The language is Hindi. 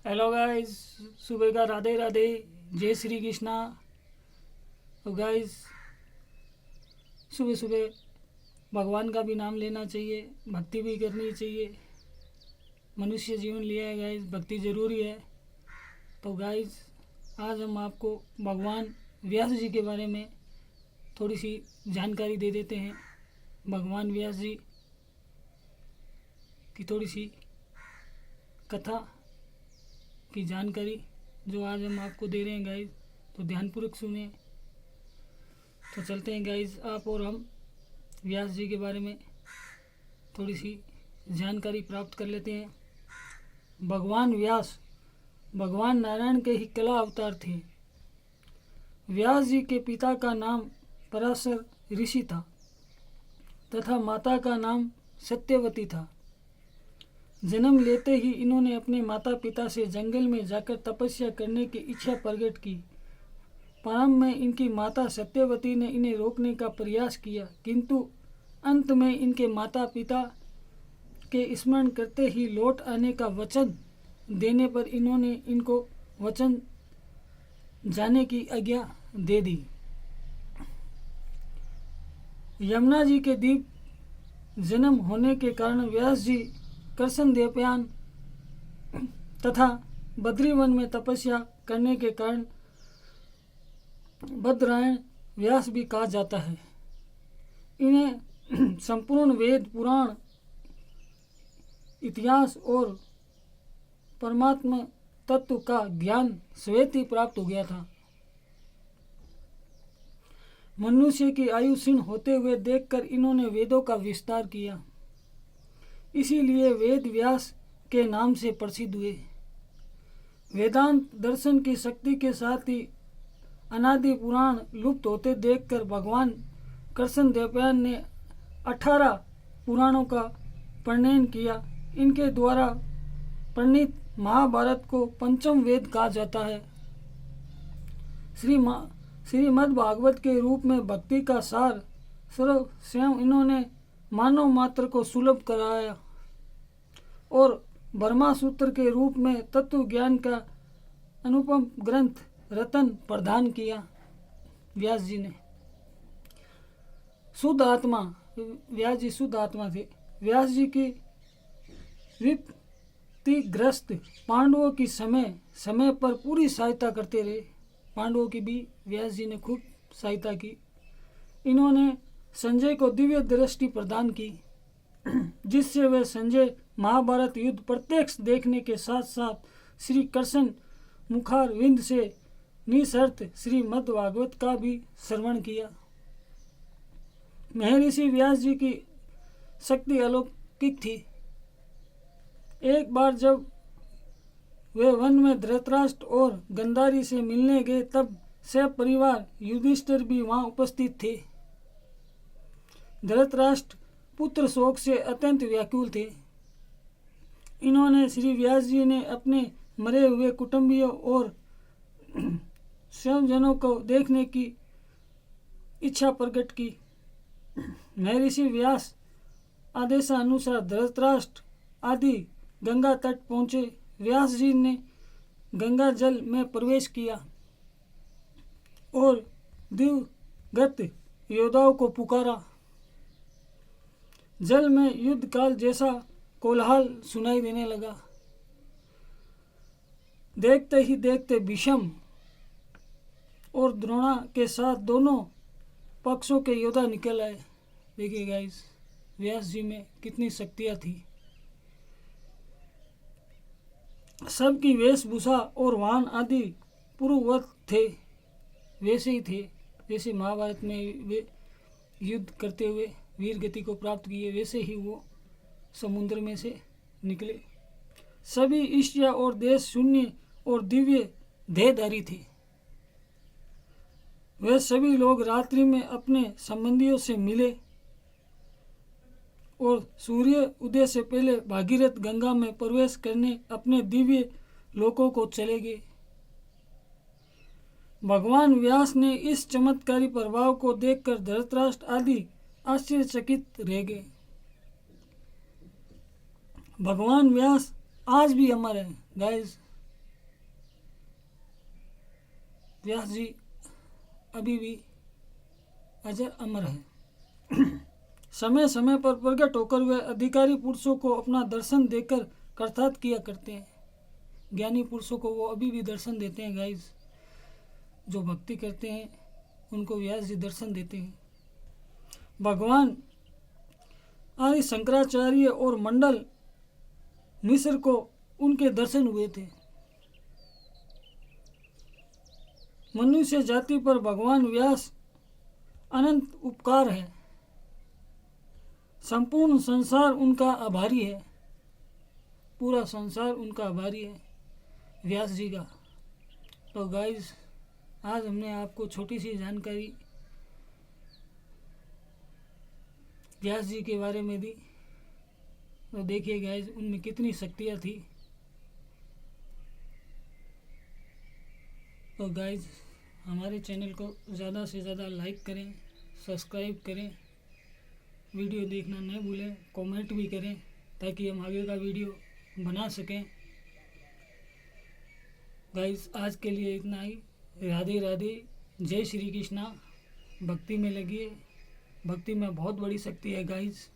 हेलो गाइस, सुबह का राधे राधे, जय श्री कृष्णा। तो गाइस, सुबह सुबह भगवान का भी नाम लेना चाहिए, भक्ति भी करनी चाहिए। मनुष्य जीवन लिया है गाइस, भक्ति ज़रूरी है। तो गाइस, आज हम आपको भगवान व्यास जी के बारे में थोड़ी सी जानकारी दे देते हैं। भगवान व्यास जी की थोड़ी सी कथा की जानकारी जो आज हम आपको दे रहे हैं गाइस, तो ध्यानपूर्वक सुने। तो चलते हैं गाइस, आप और हम व्यास जी के बारे में थोड़ी सी जानकारी प्राप्त कर लेते हैं। भगवान व्यास भगवान नारायण के ही कला अवतार थे। व्यास जी के पिता का नाम पराशर ऋषि था तथा माता का नाम सत्यवती था। जन्म लेते ही इन्होंने अपने माता पिता से जंगल में जाकर तपस्या करने की इच्छा प्रकट की। प्रारंभ में इनकी माता सत्यवती ने इन्हें रोकने का प्रयास किया, किंतु अंत में इनके माता पिता के स्मरण करते ही लौट आने का वचन देने पर इन्होंने इनको वचन जाने की आज्ञा दे दी। यमुना जी के द्वीप जन्म होने के कारण व्यास जी कृष्ण देवयान तथा बद्रीवन में तपस्या करने के कारण बद्रायण व्यास भी कहा जाता है। इन्हें संपूर्ण वेद पुराण इतिहास और परमात्मा तत्व का ज्ञान स्वयं ही प्राप्त हो गया था। मनुष्य की आयु क्षीण होते हुए देखकर इन्होंने वेदों का विस्तार किया, इसीलिए वेद व्यास के नाम से प्रसिद्ध हुए। वेदांत दर्शन की शक्ति के साथ ही अनादि पुराण लुप्त होते देखकर भगवान कृष्ण देवयान ने 18 पुराणों का प्रणयन किया। इनके द्वारा प्रणीत महाभारत को पंचम वेद कहा जाता है। श्रीमद् भागवत के रूप में भक्ति का सार सर्व स्वयं इन्होंने मानव मात्र को सुलभ कराया और ब्रह्मा सूत्र के रूप में तत्व ज्ञान का अनुपम ग्रंथ रतन प्रदान किया। व्यास जी ने शुद्ध आत्मा, व्यास जी शुद्ध आत्मा थे। व्यास जी की विपत्तिग्रस्त पांडवों की समय समय पर पूरी सहायता करते रहे। पांडवों की भी व्यास जी ने खूब सहायता की। इन्होंने संजय को दिव्य दृष्टि प्रदान की, जिससे वे संजय महाभारत युद्ध प्रत्यक्ष देखने के साथ साथ श्री कृष्ण मुखारविंद से निःशर्त श्रीमद् भागवत का भी श्रवण किया। महर्षि व्यास जी की शक्ति अलौकिक थी। एक बार जब वे वन में धृतराष्ट्र और गंधारी से मिलने गए, तब सब परिवार युधिष्ठिर भी वहां उपस्थित थे। धृतराष्ट्र पुत्र शोक से अत्यंत व्याकुल थे। इन्होंने श्री व्यास जी ने अपने मरे हुए कुटुंबियों और स्वजनों को देखने की इच्छा प्रकट की। महर्षि व्यास आदेशानुसार धृतराष्ट्र आदि गंगा तट पहुंचे। व्यास जी ने गंगा जल में प्रवेश किया और दिवगत योद्धाओं को पुकारा। जल में युद्ध काल जैसा कोलाहल सुनाई देने लगा। देखते ही देखते भीष्म और द्रोणा के साथ दोनों पक्षों के योद्धा निकल आए। देखिए गाइस, व्यास जी में कितनी शक्तियाँ थी। सबकी वेशभूषा और वाहन आदि पूर्ववत थे, वैसे ही थे जैसे महाभारत में वे युद्ध करते हुए वीर गति को प्राप्त किए, वैसे ही वो समुद्र में से निकले। सभी ईर्ष्या और देश शून्य और दिव्य देहधारी थे। वे सभी लोग रात्रि में अपने संबंधियों से मिले और सूर्य उदय से पहले भागीरथ गंगा में प्रवेश करने अपने दिव्य लोकों को चले गए। भगवान व्यास ने इस चमत्कारी प्रभाव को देखकर धृतराष्ट्र आदि आश्चर्यचकित रह गए। भगवान व्यास आज भी अमर है गाइस। व्यास जी अभी भी अजर अमर है। समय समय पर प्रकट होकर वे अधिकारी पुरुषों को अपना दर्शन देकर कृतार्थ किया करते हैं। ज्ञानी पुरुषों को वो अभी भी दर्शन देते हैं गाइस। जो भक्ति करते हैं उनको व्यास जी दर्शन देते हैं। भगवान आदि शंकराचार्य और मंडल मिश्र को उनके दर्शन हुए थे। मनुष्य जाति पर भगवान व्यास अनंत उपकार है। संपूर्ण संसार उनका आभारी है। पूरा संसार उनका आभारी है व्यास जी का। तो गाइस आज हमने आपको छोटी सी जानकारी व्यास जी के बारे में दी। तो देखिए गाइस उनमें कितनी शक्तियाँ थी। तो गाइस हमारे चैनल को ज़्यादा से ज़्यादा लाइक करें, सब्सक्राइब करें, वीडियो देखना न भूलें, कमेंट भी करें ताकि हम आगे का वीडियो बना सकें। गाइस आज के लिए इतना ही। राधे राधे, जय श्री कृष्णा। भक्ति में लगिए, भक्ति में बहुत बड़ी शक्ति है गाइस।